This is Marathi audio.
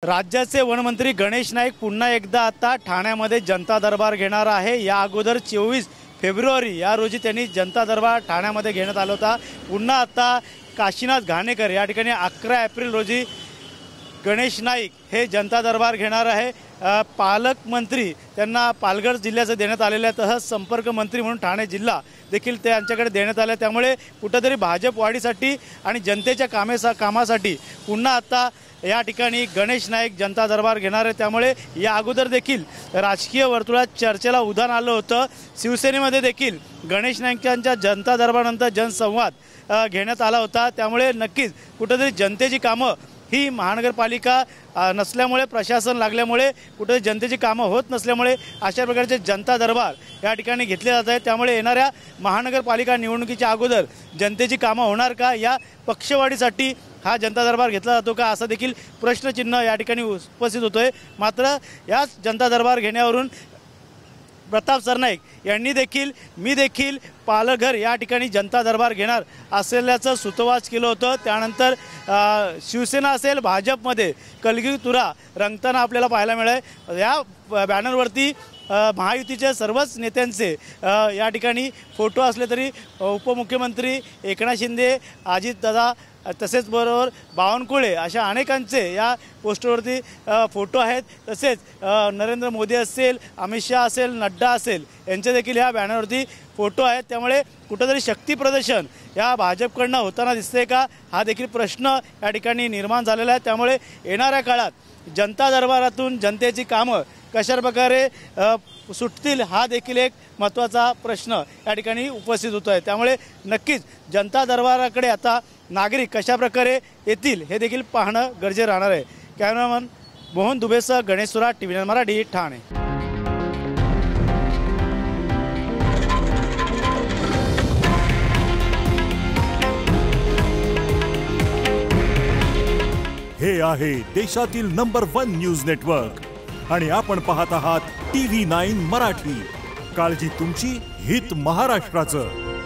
राज्याचे वनमंत्री गणेश नाईक पुन्हा एकदा आता ठाण्यामध्ये जनता दरबार घेणार आहे। या अगोदर 24 फेब्रुवारी या रोजी त्यांनी जनता दरबार ठाण्यामध्ये घेण्यात आला होता। पुन्हा आता काशीनाथ घाणेकर या ठिकाणी 11 एप्रिल रोजी गणेश नाईक हे जनता दरबार घेणार आहे। पालकमंत्री त्यांना पालघर जिल्ह्याचं देण्यात आलेलं आहे, तसंच संपर्क मंत्री म्हणून ठाणे जिल्हा देखील त्यांच्याकडे देण्यात आले। त्यामुळे कुठेतरी भाजप वाढीसाठी आणि जनतेच्या कामासाठी पुन्हा आता या ठिकाणी गणेश नाईक जनता दरबार घेणार आहे। त्यामुळे या अगोदर देखील राजकीय वर्तुळात चर्चेला उधाण आलं होतं। शिवसेनेमध्ये देखील गणेश नाईकांच्या जनता दरबारानंतर जनसंवाद घेण्यात आला होता। त्यामुळे नक्कीच कुठेतरी जनतेची कामं ही महानगरपालिका नसल्यामुळे, प्रशासन लागल्यामुळे कुठे जनतेची कामं होत नसल्यामुळे अशा प्रकारचे जनता दरबार या ठिकाणी घेतले जात आहेत। त्यामुळे येणाऱ्या महानगरपालिका निवडणुकीच्या अगोदर जनतेची कामं होणार का, या पक्षवाढीसाठी हा जनता दरबार घेतला जातो का, असं देखील प्रश्नचिन्ह या ठिकाणी उपस्थित होतोय। मात्र याच जनता दरबार घेण्यावरून प्रताप सरनाईक यांनी देखील मी देखील पालघर या ठिकाणी जनता दरबार घेणार असल्याचं सुतोवाच केलं होतं। त्यानंतर शिवसेना असेल, भाजपमध्ये कलगी तुरा रंगताना आपल्याला पाहायला मिळाले। या बॅनरवरती महायुतीच्या सर्वच नेत्यांचे या ठिकाणी फोटो असले तरी उपमुख्यमंत्री एकनाथ शिंदे, अजितदादा तसेच बरोबर बावनकुळे अशा अनेकांचे या पोस्टरवरती फोटो आहेत। तसेच नरेंद्र मोदी असेल, अमित शहा असेल, नड्डा असेल यांचे देखील या बॅनरवरती फोटो आहेत। त्यामुळे कुठेतरी शक्ती प्रदर्शन या भाजपकडनं होताना दिसते का, हा देखील प्रश्न या ठिकाणी निर्माण झालेला आहे। त्यामुळे येणाऱ्या काळात जनता दरबारातून जनतेची कामं कशाप्रकारे सुटतील, हा देखील एक महत्त्वाचा प्रश्न या ठिकाणी उपस्थित होतो आहे। त्यामुळे नक्कीच जनता दरबाराकडे आता नागरिक कशाप्रकारे येतील हे देखील पाहणं गरजेचं राहणार आहे। कॅमेरामन मोहन दुबेसह गणेश सुराट, TV9 मराठी, ठाणे। हे आहे देशातील नंबर 1 न्यूज नेटवर्क आणि आपण पाहत आहात TV9 मराठी। काळजी तुमची, हित महाराष्ट्राचं।